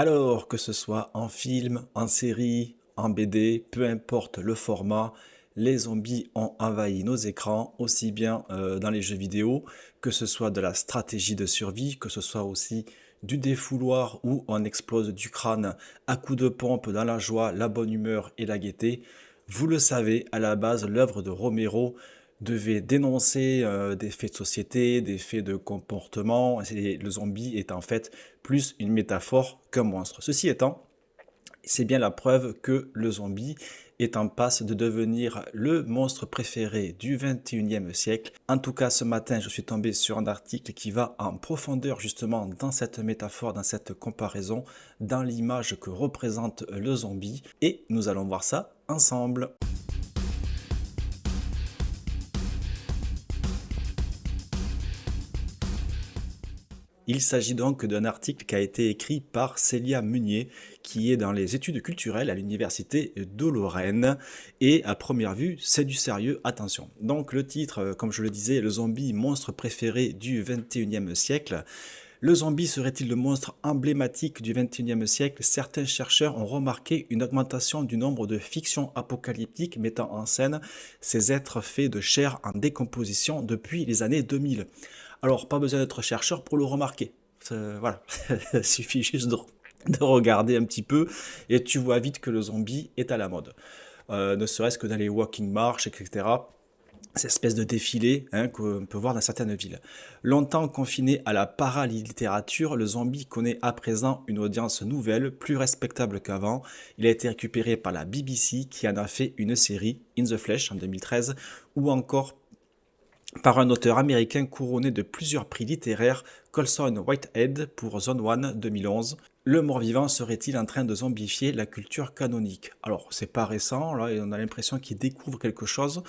Alors, que ce soit en film, en série, en BD, peu importe le format, les zombies ont envahi nos écrans, aussi bien dans les jeux vidéo, que ce soit de la stratégie de survie, que ce soit aussi du défouloir où on explose du crâne à coups de pompe dans la joie, la bonne humeur et la gaieté. Vous le savez, à la base, l'œuvre de Romero devait dénoncer des faits de société, des faits de comportement, et le zombie est en fait plus une métaphore qu'un monstre. Ceci étant, c'est bien la preuve que le zombie est en passe de devenir le monstre préféré du 21e siècle. En tout cas, ce matin, je suis tombé sur un article qui va en profondeur justement dans cette métaphore, dans cette comparaison, dans l'image que représente le zombie. Et nous allons voir ça ensemble. Il s'agit donc d'un article qui a été écrit par Célia Munier, qui est dans les études culturelles à l'université de Lorraine. Et à première vue, c'est du sérieux, attention. Donc le titre, comme je le disais, le zombie monstre préféré du 21e siècle. Le zombie serait-il le monstre emblématique du 21e siècle? Certains chercheurs ont remarqué une augmentation du nombre de fictions apocalyptiques mettant en scène ces êtres faits de chair en décomposition depuis les années 2000. Alors, pas besoin d'être chercheur pour le remarquer. Voilà, il suffit juste de regarder un petit peu et tu vois vite que le zombie est à la mode. Ne serait-ce que dans les walking march, etc. Cette espèce de défilé qu'on peut voir dans certaines villes. Longtemps confiné à la paralittérature, le zombie connaît à présent une audience nouvelle, plus respectable qu'avant. Il a été récupéré par la BBC qui en a fait une série, In the Flesh en 2013, ou encore par un auteur américain couronné de plusieurs prix littéraires, Colson Whitehead pour Zone One 2011. Le mort-vivant serait-il en train de zombifier la culture canonique? Alors, c'est pas récent, là, et on a l'impression qu'il découvre quelque chose,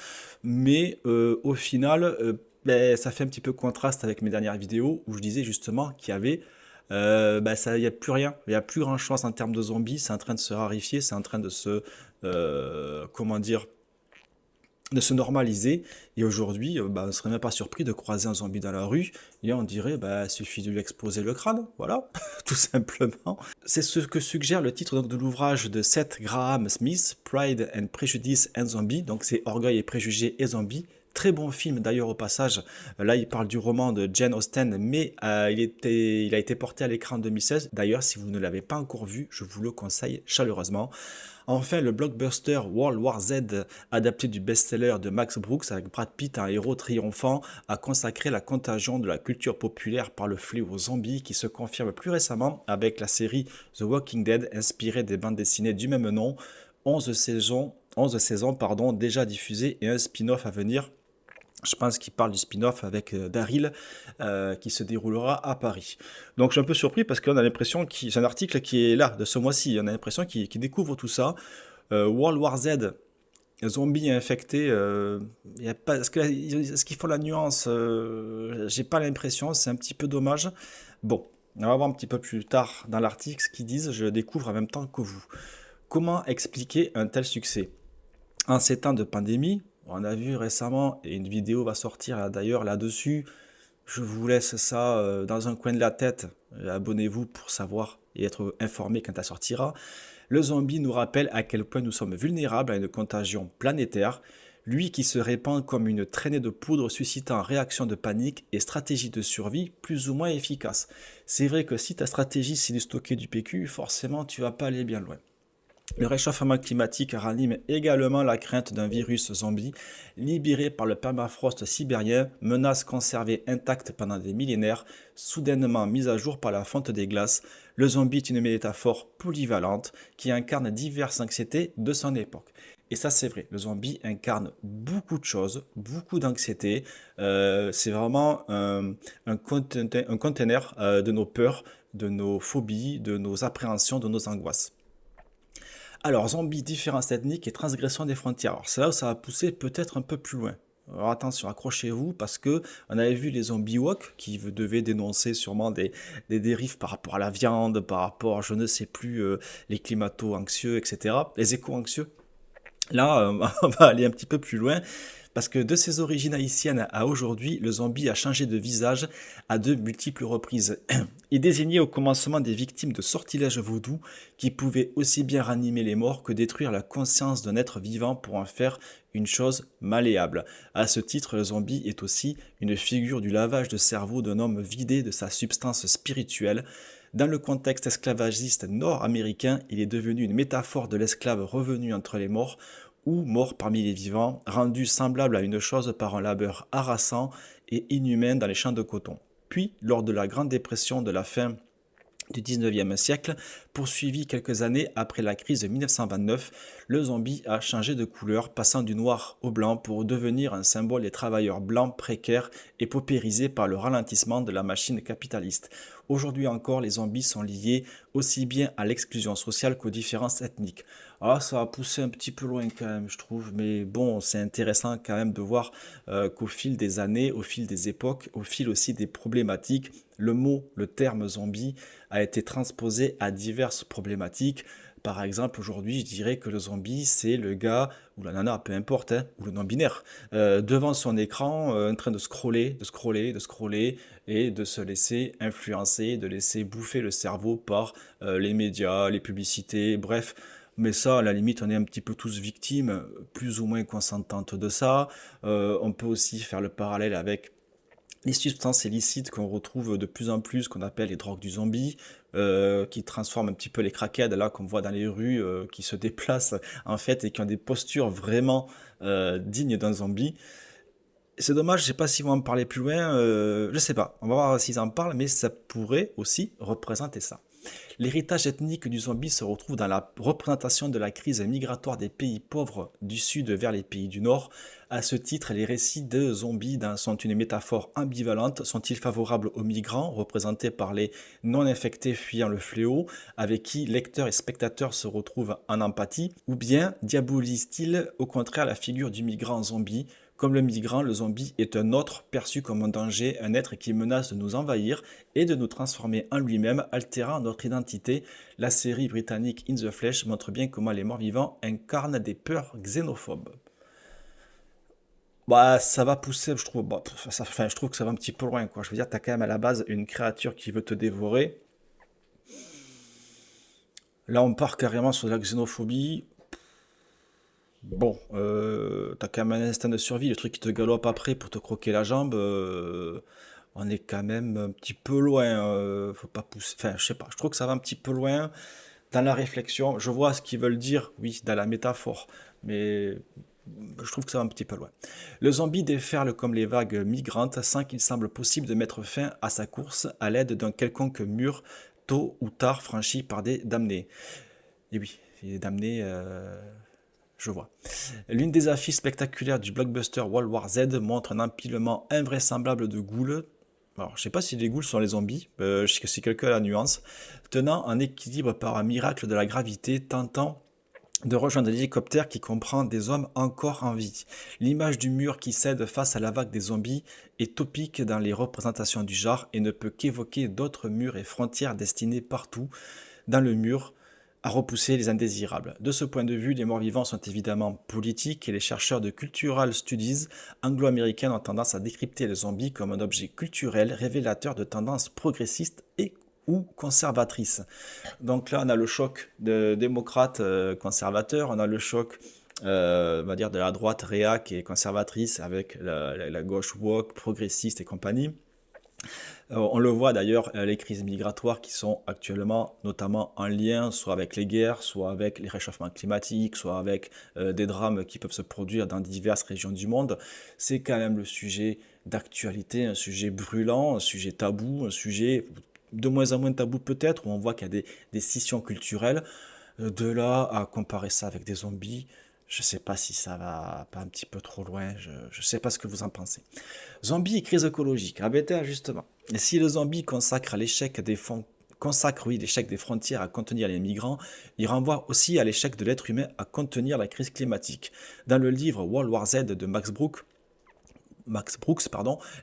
mais au final, ça fait un petit peu contraste avec mes dernières vidéos où je disais justement qu'il y avait ça, il n'y a plus rien, il n'y a plus grand chose en termes de zombies, c'est en train de se raréfier, c'est en train de se, comment dire, de se normaliser. Et aujourd'hui, on ne serait même pas surpris de croiser un zombie dans la rue et on dirait, il suffit de lui exploser le crâne, voilà, tout simplement. C'est ce que suggère le titre donc, de l'ouvrage de Seth Graham Smith, Pride and Prejudice and Zombie, donc c'est Orgueil et préjugés et zombies. Très bon film d'ailleurs au passage. Là, il parle du roman de Jane Austen, mais il a été porté à l'écran en 2016. D'ailleurs, si vous ne l'avez pas encore vu, je vous le conseille chaleureusement. Enfin, le blockbuster World War Z, adapté du best-seller de Max Brooks avec Brad Pitt, un héros triomphant, a consacré la contagion de la culture populaire par le fléau zombie qui se confirme plus récemment avec la série The Walking Dead inspirée des bandes dessinées du même nom. 11 saisons déjà diffusées et un spin-off à venir. Je pense qu'il parle du spin-off avec Daryl qui se déroulera à Paris. Donc je suis un peu surpris parce qu'on a l'impression que c'est un article qui est là, de ce mois-ci. On a l'impression qu'il découvre tout ça. World War Z, zombies infectés, y a pas, est-ce qu'ils font la nuance? J'ai pas l'impression, c'est un petit peu dommage. Bon, on va voir un petit peu plus tard dans l'article ce qu'ils disent. Je le découvre en même temps que vous. Comment expliquer un tel succès? En ces temps de pandémie, on a vu récemment, et une vidéo va sortir d'ailleurs là-dessus, je vous laisse ça dans un coin de la tête, abonnez-vous pour savoir et être informé quand elle sortira. Le zombie nous rappelle à quel point nous sommes vulnérables à une contagion planétaire, lui qui se répand comme une traînée de poudre suscitant réaction de panique et stratégie de survie plus ou moins efficace. C'est vrai que si ta stratégie c'est de stocker du PQ, forcément tu vas pas aller bien loin. Le réchauffement climatique ranime également la crainte d'un virus zombie libéré par le permafrost sibérien, menace conservée intacte pendant des millénaires, soudainement mise à jour par la fonte des glaces. Le zombie est une métaphore polyvalente qui incarne diverses anxiétés de son époque. Et ça c'est vrai, le zombie incarne beaucoup de choses, beaucoup d'anxiété. C'est vraiment un container de nos peurs, de nos phobies, de nos appréhensions, de nos angoisses. Alors, zombies, différences ethniques et transgression des frontières. Alors, c'est là où ça va pousser peut-être un peu plus loin. Alors attention, accrochez-vous parce que on avait vu les zombies woke qui devaient dénoncer sûrement des dérives par rapport à la viande, par rapport, je ne sais plus, les climato-anxieux, etc., les éco-anxieux. Là, on va aller un petit peu plus loin Parce que de ses origines haïtiennes à aujourd'hui, le zombie a changé de visage à de multiples reprises. Il désignait au commencement des victimes de sortilèges vaudous qui pouvaient aussi bien ranimer les morts que détruire la conscience d'un être vivant pour en faire une chose malléable. À ce titre, le zombie est aussi une figure du lavage de cerveau d'un homme vidé de sa substance spirituelle. Dans le contexte esclavagiste nord-américain, il est devenu une métaphore de l'esclave revenu entre les morts ou mort parmi les vivants, rendu semblable à une chose par un labeur harassant et inhumain dans les champs de coton. Puis, lors de la Grande Dépression de la fin du XIXe siècle, poursuivi quelques années après la crise de 1929, le zombie a changé de couleur, passant du noir au blanc pour devenir un symbole des travailleurs blancs précaires et paupérisés par le ralentissement de la machine capitaliste. Aujourd'hui encore, les zombies sont liés aussi bien à l'exclusion sociale qu'aux différences ethniques. Alors ça a poussé un petit peu loin quand même, je trouve, mais bon, c'est intéressant quand même de voir qu'au fil des années, au fil des époques, au fil aussi des problématiques, le terme zombie a été transposé à diverses problématiques. Par exemple, aujourd'hui, je dirais que le zombie, c'est le gars, ou la nana, peu importe, hein, ou le non-binaire, devant son écran, en train de scroller, de scroller, et de se laisser influencer, de laisser bouffer le cerveau par les médias, les publicités, bref. Mais ça, à la limite, on est un petit peu tous victimes, plus ou moins consentantes de ça. On peut aussi faire le parallèle avec les substances illicites qu'on retrouve de plus en plus, qu'on appelle les drogues du zombie, qui transforment un petit peu les crackheads, là, qu'on voit dans les rues, qui se déplacent, en fait, et qui ont des postures vraiment dignes d'un zombie. C'est dommage, je sais pas s'ils vont en parler plus loin, je sais pas. On va voir s'ils en parlent, mais ça pourrait aussi représenter ça. L'héritage ethnique du zombie se retrouve dans la représentation de la crise migratoire des pays pauvres du sud vers les pays du nord. À ce titre, les récits de zombies sont une métaphore ambivalente. Sont-ils favorables aux migrants, représentés par les non-infectés fuyant le fléau, avec qui lecteurs et spectateurs se retrouvent en empathie, ou bien diabolisent-ils au contraire la figure du migrant zombie? Comme le migrant, le zombie est un autre perçu comme un danger, un être qui menace de nous envahir et de nous transformer en lui-même, altérant notre identité. La série britannique In the Flesh montre bien comment les morts-vivants incarnent des peurs xénophobes. Bah, ça va pousser, je trouve. Bah, je trouve que ça va un petit peu loin, quoi. Je veux dire, t'as quand même à la base une créature qui veut te dévorer. Là, on part carrément sur la xénophobie. Bon, t'as quand même un instinct de survie, le truc qui te galope après pour te croquer la jambe. On est quand même un petit peu loin. Faut pas pousser. Enfin, je sais pas. Je trouve que ça va un petit peu loin dans la réflexion. Je vois ce qu'ils veulent dire, oui, dans la métaphore, mais je trouve que ça va un petit peu loin. Le zombie déferle comme les vagues migrantes sans qu'il semble possible de mettre fin à sa course à l'aide d'un quelconque mur tôt ou tard franchi par des damnés. Et oui, les damnés, je vois. L'une des affiches spectaculaires du blockbuster World War Z montre un empilement invraisemblable de ghouls. Alors, je sais pas si les ghouls sont les zombies, je sais que c'est quelqu'un à la nuance, tenant en équilibre par un miracle de la gravité, tentant de rejoindre l'hélicoptère qui comprend des hommes encore en vie. L'image du mur qui cède face à la vague des zombies est topique dans les représentations du genre et ne peut qu'évoquer d'autres murs et frontières destinés partout dans le mur à repousser les indésirables. De ce point de vue, les morts-vivants sont évidemment politiques et les chercheurs de Cultural Studies anglo-américaines ont tendance à décrypter le zombie comme un objet culturel révélateur de tendances progressistes et ou conservatrices. Donc là, on a le choc de démocrates conservateurs, on a le choc on va dire de la droite réac et conservatrice avec la gauche woke, progressiste et compagnie. On le voit d'ailleurs, les crises migratoires qui sont actuellement notamment en lien soit avec les guerres, soit avec les réchauffements climatiques, soit avec des drames qui peuvent se produire dans diverses régions du monde. C'est quand même le sujet d'actualité, un sujet brûlant, un sujet tabou, un sujet de moins en moins tabou peut-être, où on voit qu'il y a des scissions culturelles. De là à comparer ça avec des zombies, je sais pas si ça va pas un petit peu trop loin, je sais pas ce que vous en pensez. Zombie et crise écologique. Ah ben tiens, justement. Et si le zombie consacre oui, l'échec des frontières à contenir les migrants, il renvoie aussi à l'échec de l'être humain à contenir la crise climatique. Dans le livre World War Z de Max Brooks,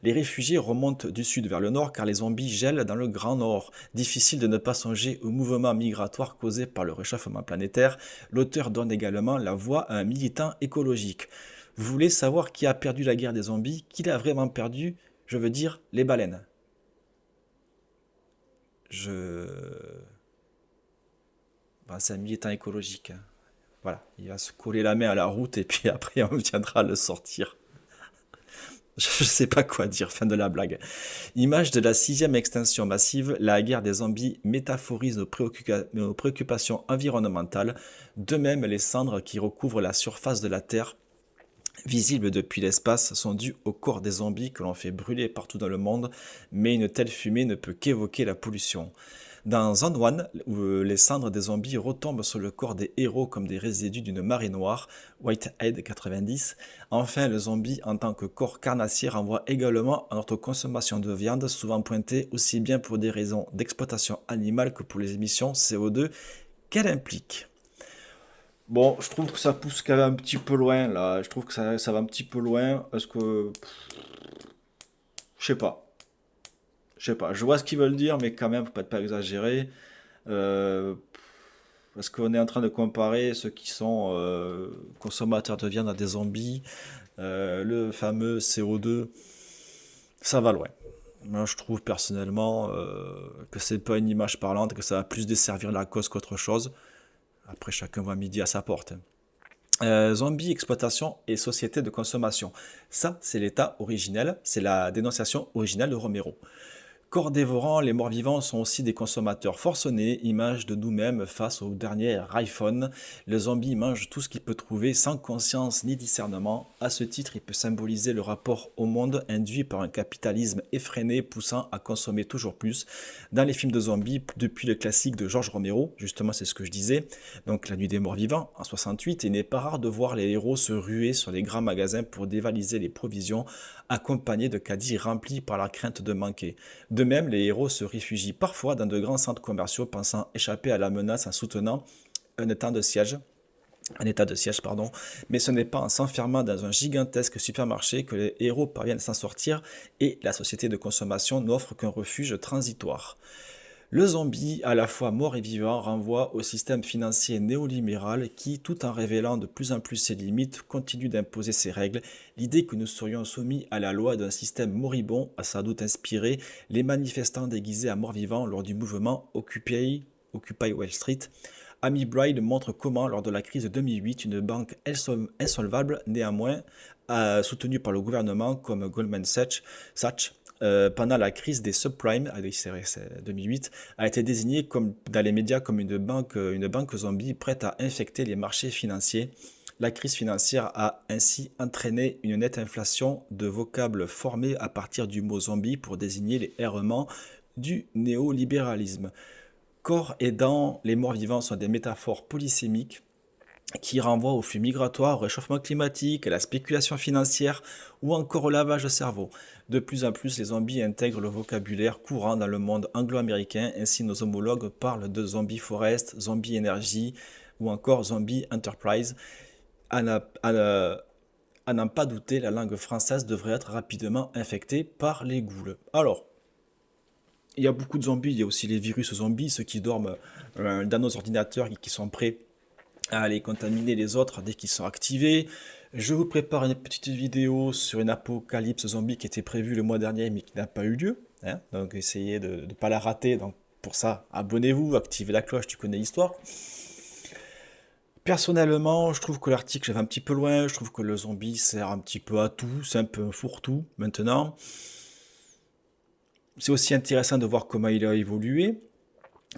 les réfugiés remontent du sud vers le nord car les zombies gèlent dans le Grand Nord. Difficile de ne pas songer au mouvement migratoire causé par le réchauffement planétaire. L'auteur donne également la voix à un militant écologique. Vous voulez savoir qui a perdu la guerre des zombies? Qui l'a vraiment perdu? Je veux dire, les baleines. Je... Ben, c'est un militant écologique, hein. Voilà, il va se coller la main à la route et puis après on viendra le sortir. Je sais pas quoi dire, fin de la blague. Image de la sixième extinction massive, la guerre des zombies métaphorise nos préoccupations environnementales. De même, les cendres qui recouvrent la surface de la Terre, visibles depuis l'espace, sont dues au corps des zombies que l'on fait brûler partout dans le monde, mais une telle fumée ne peut qu'évoquer la pollution. Dans Zone 1, où les cendres des zombies retombent sur le corps des héros comme des résidus d'une marée noire, Whitehead 90, enfin le zombie en tant que corps carnassier renvoie également à notre consommation de viande, souvent pointée aussi bien pour des raisons d'exploitation animale que pour les émissions CO2 qu'elle implique. Bon, je trouve que ça pousse quand même un petit peu loin là, je trouve que ça va un petit peu loin, parce que, je sais pas, je vois ce qu'ils veulent dire, mais quand même, faut pas exagérer. Euh, Parce qu'on est en train de comparer ceux qui sont consommateurs de viande à des zombies, le fameux CO2, ça va loin. Moi, je trouve personnellement que c'est pas une image parlante, que ça va plus desservir la cause qu'autre chose. Après, chacun voit midi à sa porte. Zombie, exploitation et société de consommation. Ça, c'est l'état originel, c'est la dénonciation originale de Romero. Corps dévorants, les morts-vivants sont aussi des consommateurs forcenés, image de nous-mêmes face au dernier iPhone. Le zombie mange tout ce qu'il peut trouver sans conscience ni discernement. À ce titre, il peut symboliser le rapport au monde induit par un capitalisme effréné poussant à consommer toujours plus. Dans les films de zombies, depuis le classique de George Romero, justement c'est ce que je disais, donc La Nuit des Morts-Vivants en 68, il n'est pas rare de voir les héros se ruer sur les grands magasins pour dévaliser les provisions, accompagnés de caddies remplis par la crainte de manquer. De même, les héros se réfugient parfois dans de grands centres commerciaux pensant échapper à la menace en soutenant un état de siège. Un état de siège, pardon, mais ce n'est pas en s'enfermant dans un gigantesque supermarché que les héros parviennent à s'en sortir et la société de consommation n'offre qu'un refuge transitoire. Le zombie, à la fois mort et vivant, renvoie au système financier néolibéral qui, tout en révélant de plus en plus ses limites, continue d'imposer ses règles. L'idée que nous serions soumis à la loi d'un système moribond a sans doute inspiré les manifestants déguisés à mort-vivant lors du mouvement Occupy Wall Street. Amy Bride montre comment, lors de la crise de 2008, une banque insolvable, néanmoins, soutenue par le gouvernement comme Goldman Sachs, pendant la crise des subprimes, c'est 2008, a été désignée comme, dans les médias comme une banque zombie prête à infecter les marchés financiers. La crise financière a ainsi entraîné une nette inflation de vocables formés à partir du mot zombie pour désigner les errements du néolibéralisme. Corps et dents, les morts vivants sont des métaphores polysémiques qui renvoient au flux migratoire, au réchauffement climatique, à la spéculation financière ou encore au lavage de cerveau. De plus en plus, les zombies intègrent le vocabulaire courant dans le monde anglo-américain, ainsi nos homologues parlent de zombie forest, zombie énergie ou encore zombie enterprise. À n'en pas douter, la langue française devrait être rapidement infectée par les ghouls. Alors, il y a beaucoup de zombies, il y a aussi les virus zombies, ceux qui dorment dans nos ordinateurs et qui sont prêts à aller contaminer les autres dès qu'ils sont activés. Je vous prépare une petite vidéo sur une apocalypse zombie qui était prévue le mois dernier mais qui n'a pas eu lieu, hein. Donc essayez de ne pas la rater. Donc pour ça, abonnez-vous, activez la cloche, tu connais l'histoire. Personnellement, je trouve que l'article va un petit peu loin, je trouve que le zombie sert un petit peu à tout, c'est un peu un fourre-tout maintenant. C'est aussi intéressant de voir comment il a évolué,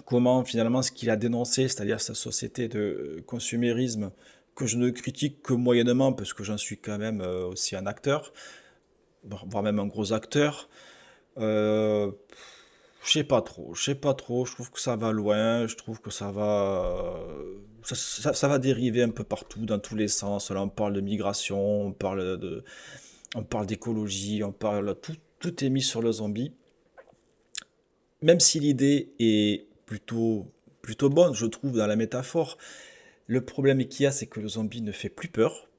comment finalement ce qu'il a dénoncé, c'est-à-dire sa société de consumérisme, que je ne critique que moyennement, parce que j'en suis quand même aussi un acteur, voire même un gros acteur. Euh, je sais pas trop, je trouve que ça va loin, je trouve que ça va dériver un peu partout, dans tous les sens. Là, on parle de migration, on parle d'écologie, tout est mis sur le zombie. Même si l'idée est plutôt bonne, je trouve, dans la métaphore, le problème qu'il y a, c'est que le zombie ne fait plus peur.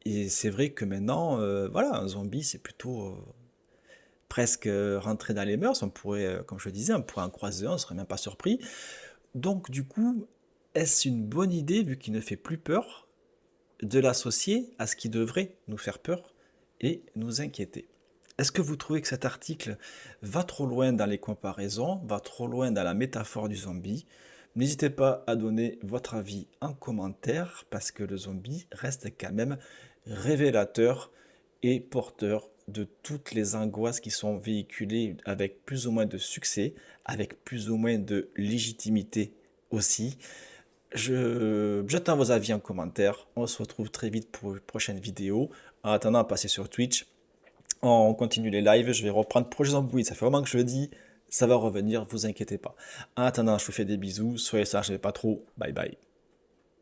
Et c'est vrai que maintenant, voilà, un zombie, c'est plutôt presque rentré dans les mœurs. On pourrait, comme je le disais, on pourrait en croiser un, on serait même pas surpris. Donc, du coup, est-ce une bonne idée, vu qu'il ne fait plus peur? de l'associer à ce qui devrait nous faire peur et nous inquiéter. Est-ce que vous trouvez que cet article va trop loin dans les comparaisons, va trop loin dans la métaphore du zombie? N'hésitez pas à donner votre avis en commentaire parce que le zombie reste quand même révélateur et porteur de toutes les angoisses qui sont véhiculées avec plus ou moins de succès, avec plus ou moins de légitimité aussi. J'attends vos avis en commentaire. On se retrouve très vite pour une prochaine vidéo. En attendant, passez sur Twitch. On continue les lives. Je vais reprendre Projet Zambouille. Ça fait vraiment que je le dis. Ça va revenir, vous inquiétez pas. En attendant, je vous fais des bisous. Soyez sages, pas trop. Bye bye.